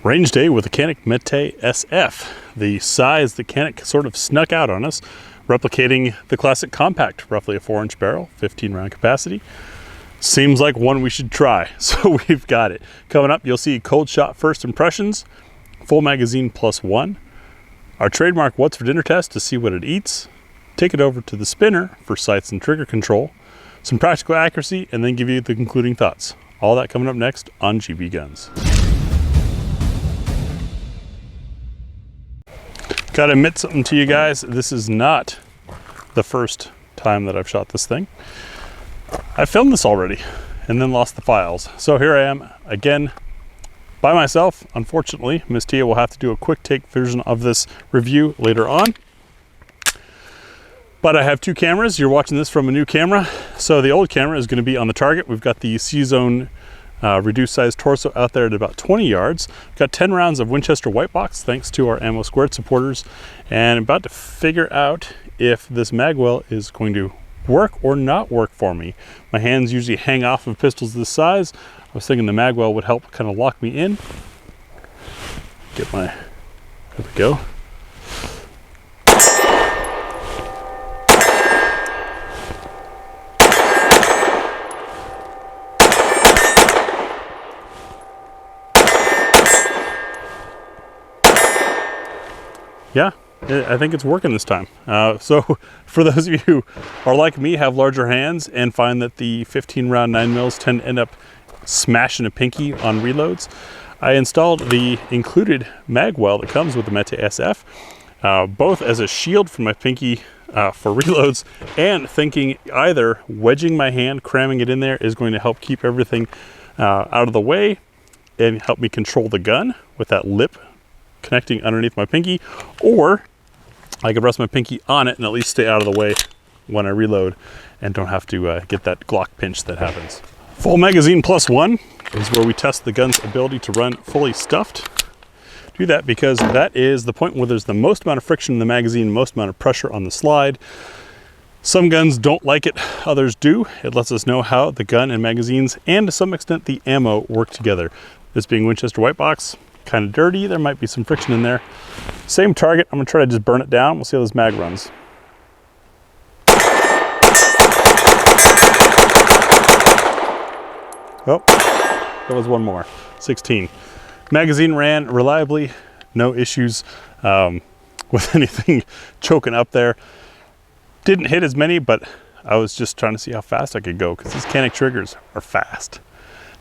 Range day with the Canik METE SF. The size the Canik sort of snuck out on us, replicating the classic compact, roughly a 4-inch barrel, 15 round capacity. Seems like one we should try, so we've got it. Coming up, you'll see cold shot first impressions, full magazine +1, our trademark what's for dinner test to see what it eats, take it over to the spinner for sights and trigger control, some practical accuracy, and then give you the concluding thoughts. All that coming up next on GBGuns. Gotta admit something to you guys, this is not the first time that I've shot this thing. I filmed this already and then lost the files. So here I am again by myself. Unfortunately, Miss Tia will have to do a quick take version of this review later on. But I have two cameras. You're watching this from a new camera. So the old camera is gonna be on the target. We've got the C-Zone reduced size torso out there at about 20 yards. Got 10 rounds of Winchester white box thanks to our ammo squared supporters, and I'm about to figure out if this magwell is going to work or not work for me. My hands usually hang off of pistols this size. I was thinking the magwell would help kind of lock me in. Get my, there we go. Yeah, I think it's working this time. So for those of you who are like me, have larger hands and find that the 15 round 9mm tend to end up smashing a pinky on reloads, I installed the included magwell that comes with the METE SF, both as a shield for my pinky for reloads, and thinking either wedging my hand, cramming it in there is going to help keep everything out of the way and help me control the gun with that lip connecting underneath my pinky, or I could rest my pinky on it and at least stay out of the way when I reload and don't have to get that Glock pinch that happens. Full magazine +1 is where we test the gun's ability to run fully stuffed. Do that because that is the point where there's the most amount of friction in the magazine, most amount of pressure on the slide. Some guns don't like it, others do. It lets us know how the gun and magazines, and to some extent the ammo, work together. This being Winchester white box, kind of dirty, there might be some friction in there. Same target, I'm gonna try to just burn it down. We'll see how this mag runs. Oh, that was one more, 16. Magazine ran reliably, no issues with anything choking up there. Didn't hit as many, but I was just trying to see how fast I could go because these Canik triggers are fast.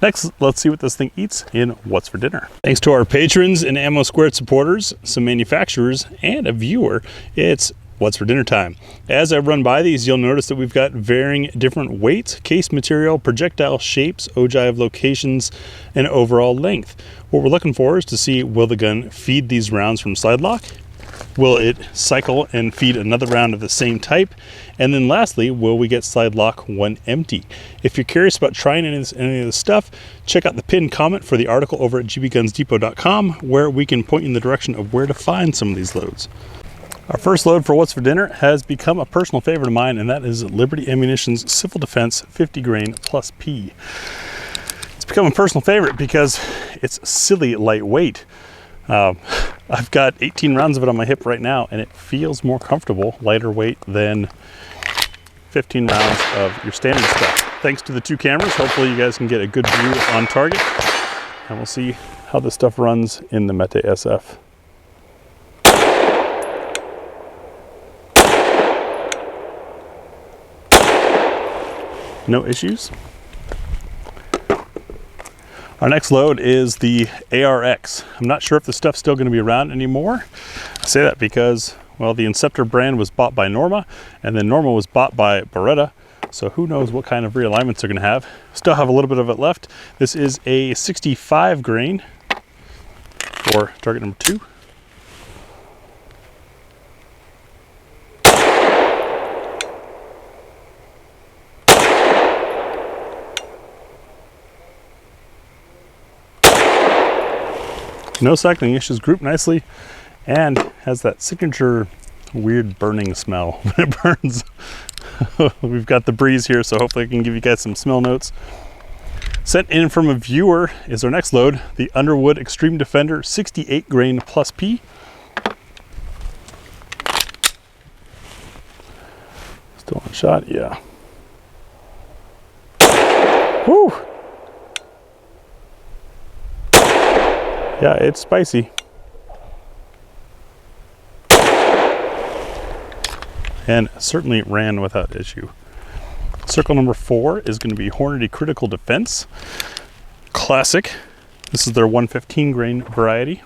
Next, let's see what this thing eats in What's for Dinner. Thanks to our patrons and Ammo Squared supporters, some manufacturers, and a viewer, it's What's for Dinner time. As I run by these, you'll notice that we've got varying different weights, case material, projectile shapes, ogive locations, and overall length. What we're looking for is to see, will the gun feed these rounds from side lock? Will it cycle and feed another round of the same type? And then lastly, will we get slide lock when empty? If you're curious about trying any of this stuff, check out the pinned comment for the article over at gbgunsdepot.com, where we can point you in the direction of where to find some of these loads. Our first load for What's for Dinner has become a personal favorite of mine, and that is Liberty Ammunition's Civil Defense 50 grain +P. It's become a personal favorite because it's silly lightweight. I've got 18 rounds of it on my hip right now, and it feels more comfortable, lighter weight than 15 rounds of your standard stuff. Thanks to the two cameras, hopefully you guys can get a good view on target, and we'll see how this stuff runs in the METE SF. No issues. Our next load is the ARX. I'm not sure if the stuff's still going to be around anymore. I say that because, well, the Inceptor brand was bought by Norma, and then Norma was bought by Beretta, so who knows what kind of realignments they're going to have. Still have a little bit of it left. This is a 65 grain for target number 2. No cycling issues, grouped nicely, and has that signature weird burning smell when it burns. We've got the breeze here, so hopefully I can give you guys some smell notes. Sent in from a viewer is our next load, the Underwood Extreme Defender 68 grain plus P. Still on shot, yeah. Woo! Yeah, it's spicy. And certainly ran without issue. Circle number 4 is going to be Hornady Critical Defense. Classic. This is their 115 grain variety.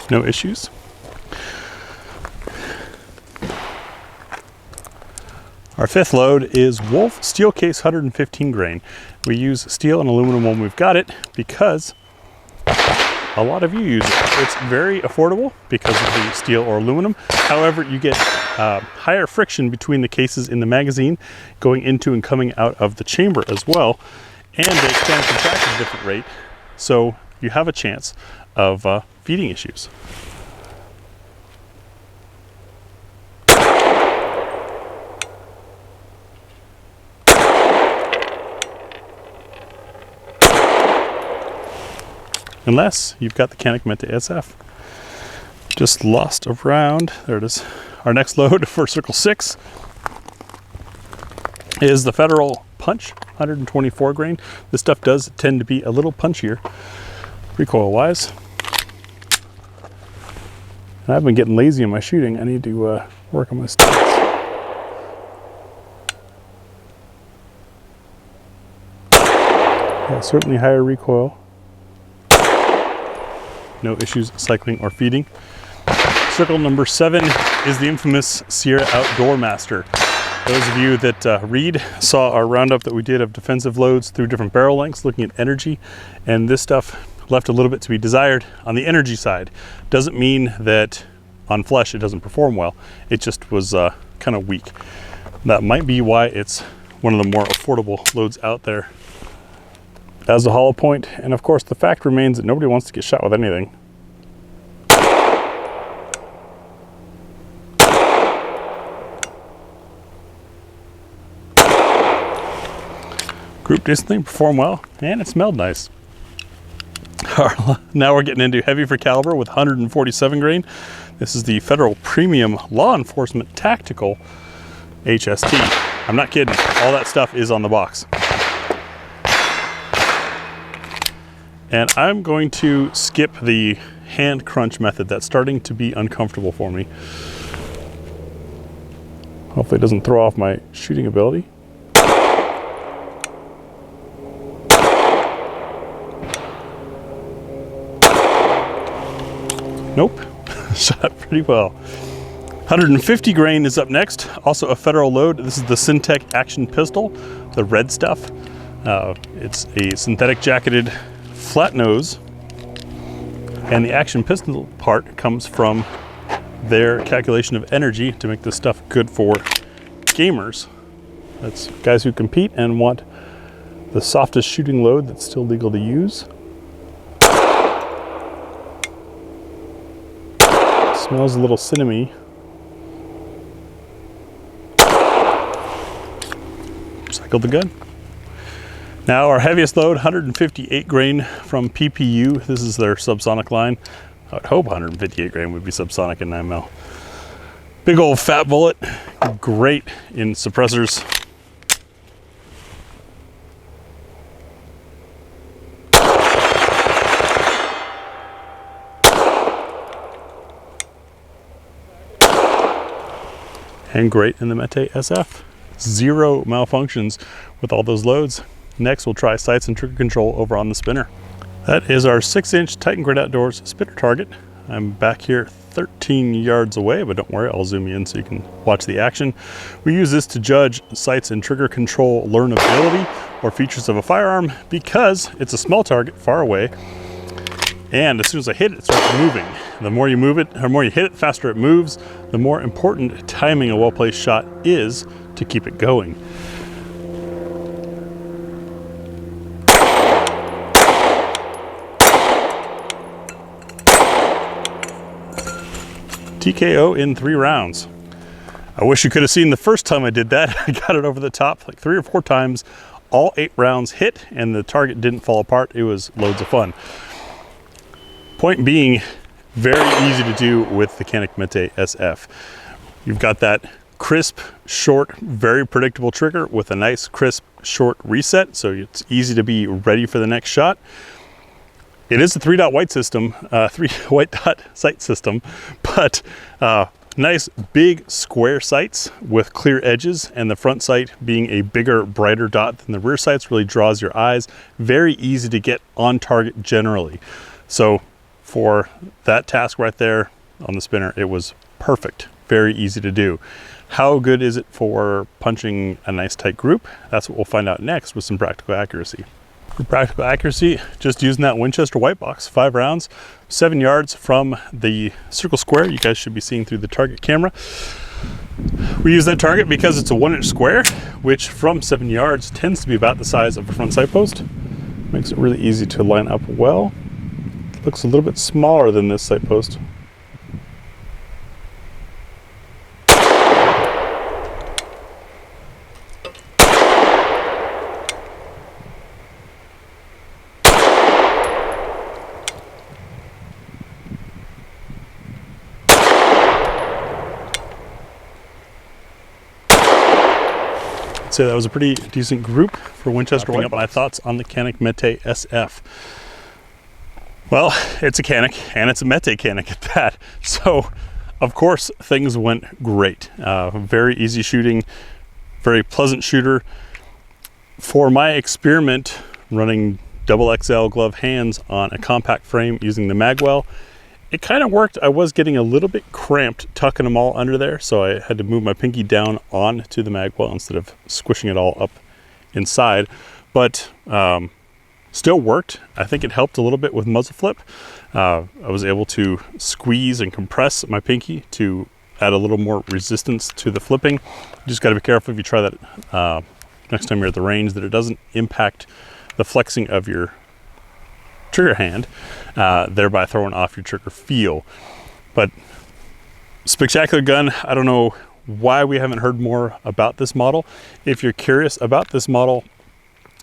No issues. Our 5th load is Wolf Steel Case 115 grain. We use steel and aluminum when we've got it because a lot of you use it. It's very affordable because of the steel or aluminum. However, you get higher friction between the cases in the magazine going into and coming out of the chamber as well. And they expand and contract at a different rate. So you have a chance of feeding issues. Unless you've got the Canik METE SF. Just lost a round. There it is. Our next load for circle 6 is the Federal Punch 124 grain. This stuff does tend to be a little punchier recoil wise. And I've been getting lazy in my shooting. I need to work on my stats. Yeah, certainly higher recoil. No issues cycling or feeding. Circle number 7 is the infamous Sierra Outdoor Master. Those of you that read saw our roundup that we did of defensive loads through different barrel lengths looking at energy, and this stuff left a little bit to be desired on the energy side. Doesn't mean that on flesh it doesn't perform well. It just was kind of weak. That might be why it's one of the more affordable loads out there as a hollow point. And of course the fact remains that nobody wants to get shot with anything. Grouped decently, performed well, and it smelled nice. Now we're getting into heavy for caliber with 147 grain. This is the Federal Premium Law Enforcement Tactical HST. I'm not kidding, all that stuff is on the box. And I'm going to skip the hand crunch method. That's starting to be uncomfortable for me. Hopefully it doesn't throw off my shooting ability. Nope, shot pretty well. 150 grain is up next, also a Federal load. This is the Syntech Action Pistol, the red stuff. It's a synthetic jacketed flat nose, and the Action Pistol part comes from their calculation of energy to make this stuff good for gamers. That's guys who compete and want the softest shooting load that's still legal to use. Smells a little cinnamony. Cycled the gun. Now our heaviest load, 158 grain from PPU. This is their subsonic line. I would hope 158 grain would be subsonic in 9mm. Big old fat bullet, great in suppressors. And great in the METE SF. 0 malfunctions with all those loads. Next, we'll try sights and trigger control over on the spinner. That is our 6-inch Titan Grid Outdoors spinner target. I'm back here 13 yards away, but don't worry, I'll zoom you in so you can watch the action. We use this to judge sights and trigger control learnability or features of a firearm because it's a small target far away. And as soon as I hit it, it starts moving. The more you move it, or the more you hit it, the faster it moves. The more important timing a well-placed shot is to keep it going. TKO in 3 rounds. I wish you could have seen the first time I did that. I got it over the top like 3 or 4 times. All 8 rounds hit and the target didn't fall apart. It was loads of fun. Point being, very easy to do with the Canik METE SF. You've got that crisp, short, very predictable trigger with a nice, crisp, short reset, so it's easy to be ready for the next shot. It is a 3-dot white system, 3 white dot sight system, but nice big square sights with clear edges, and the front sight being a bigger, brighter dot than the rear sights really draws your eyes. Very easy to get on target generally. So for that task right there on the spinner, it was perfect. Very easy to do. How good is it for punching a nice tight group? That's what we'll find out next with some practical accuracy. For practical accuracy, just using that Winchester white box, 5 rounds, 7 yards from the circle square. You guys should be seeing through the target camera. We use that target because it's a 1-inch square, which from 7 yards tends to be about the size of a front sight post. Makes it really easy to line up well. Looks a little bit smaller than this sight post. I'd say that was a pretty decent group for Winchester white box. My thoughts on the Canik METE SF. Well, it's a Canik, and it's a METE Canik at that. So, of course, things went great. Very easy shooting, very pleasant shooter. For my experiment running XXL glove hands on a compact frame using the Magwell, it kind of worked. I was getting a little bit cramped tucking them all under there, so I had to move my pinky down onto the Magwell instead of squishing it all up inside. But still worked. I think it helped a little bit with muzzle flip. I was able to squeeze and compress my pinky to add a little more resistance to the flipping. You just got to be careful if you try that next time you're at the range, that it doesn't impact the flexing of your trigger hand, thereby throwing off your trigger feel. But spectacular gun. I don't know why we haven't heard more about this model. If you're curious about this model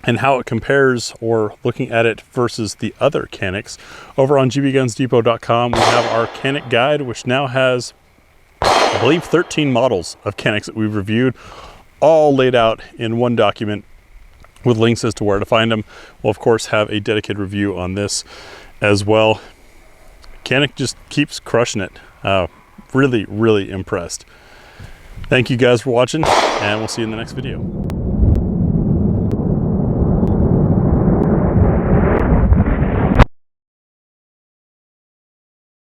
and how it compares, or looking at it versus the other Caniks, over on GBGunsDepot.com we have our Canik guide, which now has, I believe, 13 models of Caniks that we've reviewed, all laid out in one document with links as to where to find them. We'll of course have a dedicated review on this as well. Canik just keeps crushing it. Really, really impressed. Thank you guys for watching, and we'll see you in the next video.